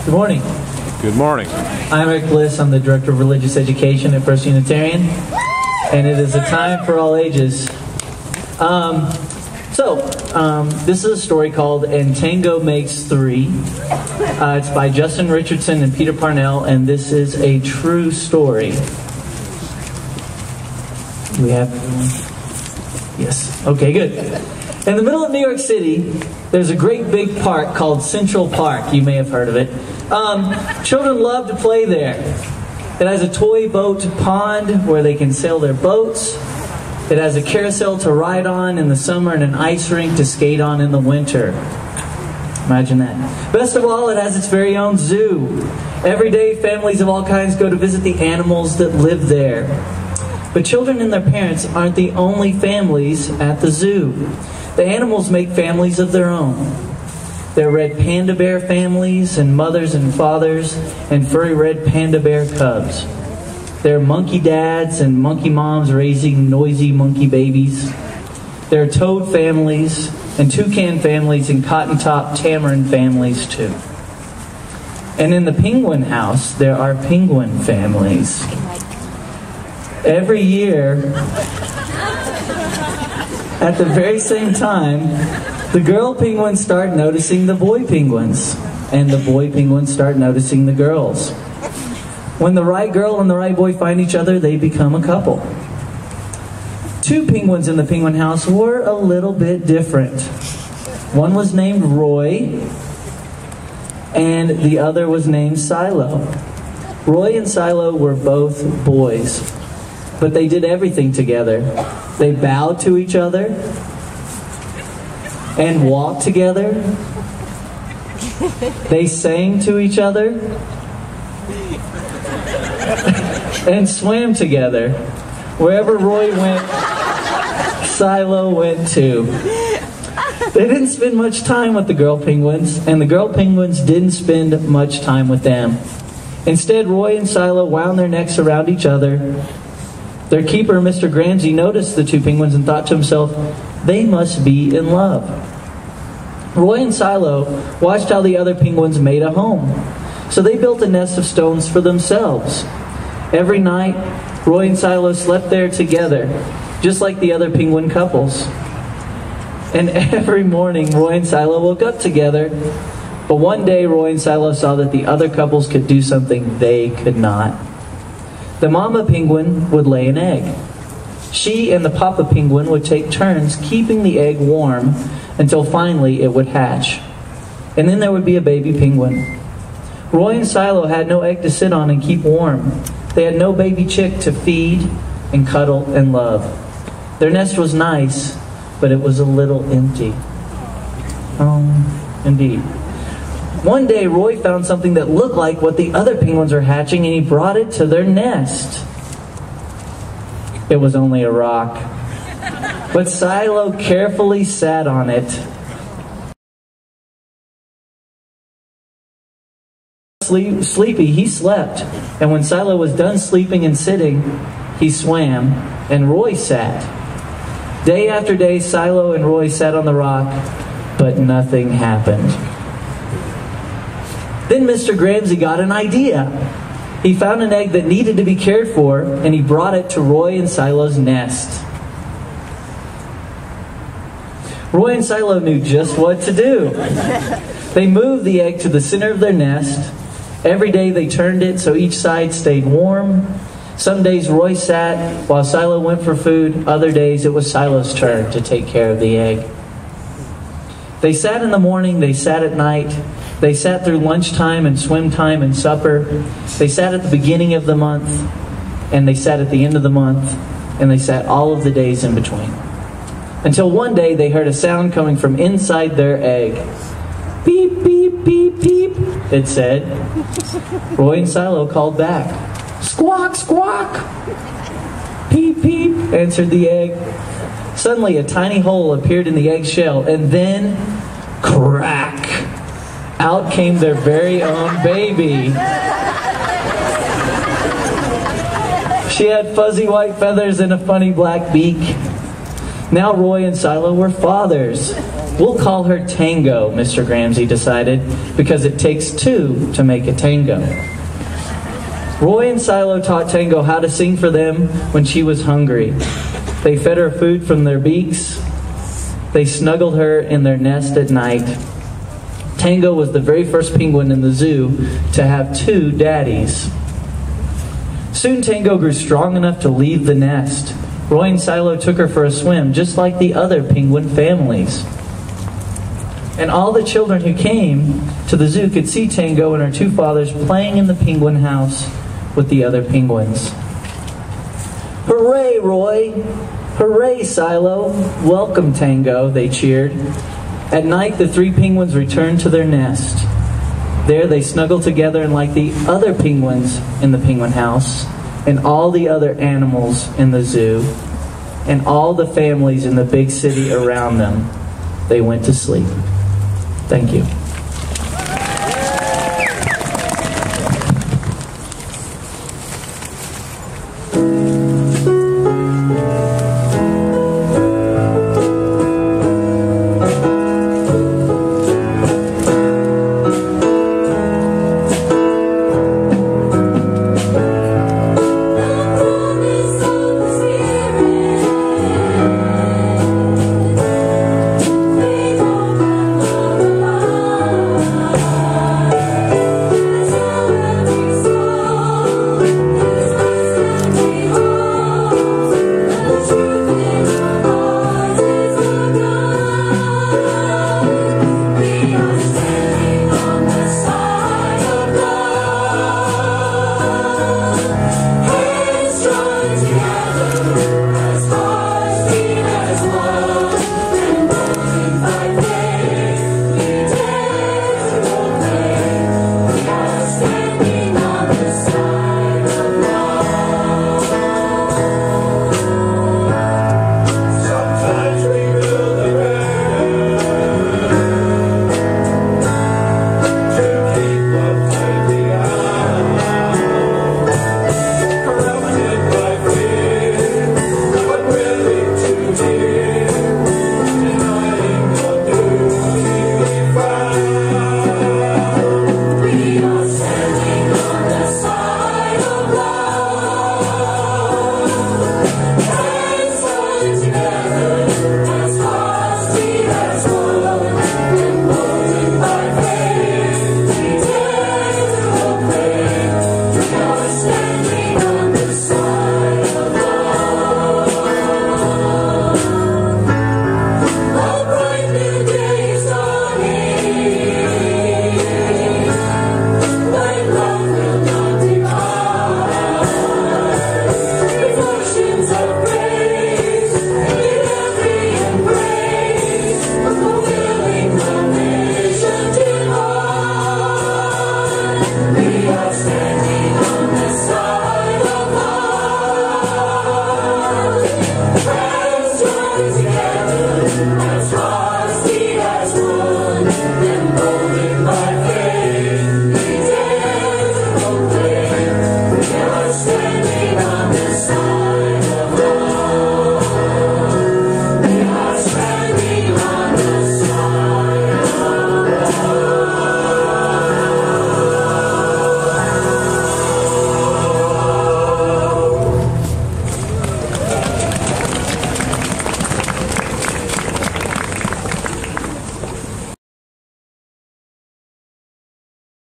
Good morning. Good morning. I'm Rick Bliss. I'm the Director of Religious Education at First Unitarian, and it is a time for all ages. This is a story called And Tango Makes Three. It's by Justin Richardson and Peter Parnell, and this is a true story. We have... Yes. Okay, good. In the middle of New York City, there's a great big park called Central Park. You may have heard of it. Children love to play there. It has a toy boat pond where they can sail their boats. It has a carousel to ride on in the summer and an ice rink to skate on in the winter. Imagine that. Best of all, it has its very own zoo. Every day, families of all kinds go to visit the animals that live there. But children and their parents aren't the only families at the zoo. The animals make families of their own. There are red panda bear families and mothers and fathers and furry red panda bear cubs. There are monkey dads and monkey moms raising noisy monkey babies. There are toad families and toucan families and cotton top tamarin families too. And in the penguin house, there are penguin families. Every year, at the very same time, the girl penguins start noticing the boy penguins, and the boy penguins start noticing the girls. When the right girl and the right boy find each other, they become a couple. Two penguins in the penguin house were a little bit different. One was named Roy, and the other was named Silo. Roy and Silo were both boys, but they did everything together. They bowed to each other and walked together. They sang to each other and swam together. Wherever Roy went, Silo went too. They didn't spend much time with the girl penguins, and the girl penguins didn't spend much time with them. Instead, Roy and Silo wound their necks around each other. Their keeper, Mr. Gramsci, noticed the two penguins and thought to himself, they must be in love. Roy and Silo watched how the other penguins made a home. So they built a nest of stones for themselves. Every night, Roy and Silo slept there together, just like the other penguin couples. And every morning, Roy and Silo woke up together. But one day, Roy and Silo saw that the other couples could do something they could not. The mama penguin would lay an egg. She and the papa penguin would take turns keeping the egg warm until finally it would hatch. And then there would be a baby penguin. Roy and Silo had no egg to sit on and keep warm. They had no baby chick to feed and cuddle and love. Their nest was nice, but it was a little empty. Indeed. One day, Roy found something that looked like what the other penguins were hatching, and he brought it to their nest. It was only a rock. But Silo carefully sat on it. Sleepy, he slept. And when Silo was done sleeping and sitting, he swam, and Roy sat. Day after day, Silo and Roy sat on the rock, but nothing happened. Then Mr. Gramsci got an idea. He found an egg that needed to be cared for, and he brought it to Roy and Silo's nest. Roy and Silo knew just what to do. They moved the egg to the center of their nest. Every day they turned it so each side stayed warm. Some days Roy sat while Silo went for food. Other days it was Silo's turn to take care of the egg. They sat in the morning, they sat at night. They sat through lunchtime and swim time and supper. They sat at the beginning of the month, and they sat at the end of the month, and they sat all of the days in between. Until one day they heard a sound coming from inside their egg. Beep, beep, beep, beep, it said. Roy and Silo called back. Squawk, squawk! Peep, peep, answered the egg. Suddenly a tiny hole appeared in the eggshell, and then, crack! Out came their very own baby. She had fuzzy white feathers and a funny black beak. Now Roy and Silo were fathers. We'll call her Tango, Mr. Gramsci decided, because it takes two to make a tango. Roy and Silo taught Tango how to sing for them when she was hungry. They fed her food from their beaks. They snuggled her in their nest at night. Tango was the very first penguin in the zoo to have two daddies. Soon Tango grew strong enough to leave the nest. Roy and Silo took her for a swim, just like the other penguin families. And all the children who came to the zoo could see Tango and her two fathers playing in the penguin house with the other penguins. "Hooray, Roy! Hooray, Silo! Welcome, Tango," they cheered. At night, the three penguins returned to their nest. There they snuggled together, and like the other penguins in the penguin house, and all the other animals in the zoo, and all the families in the big city around them, they went to sleep. Thank you.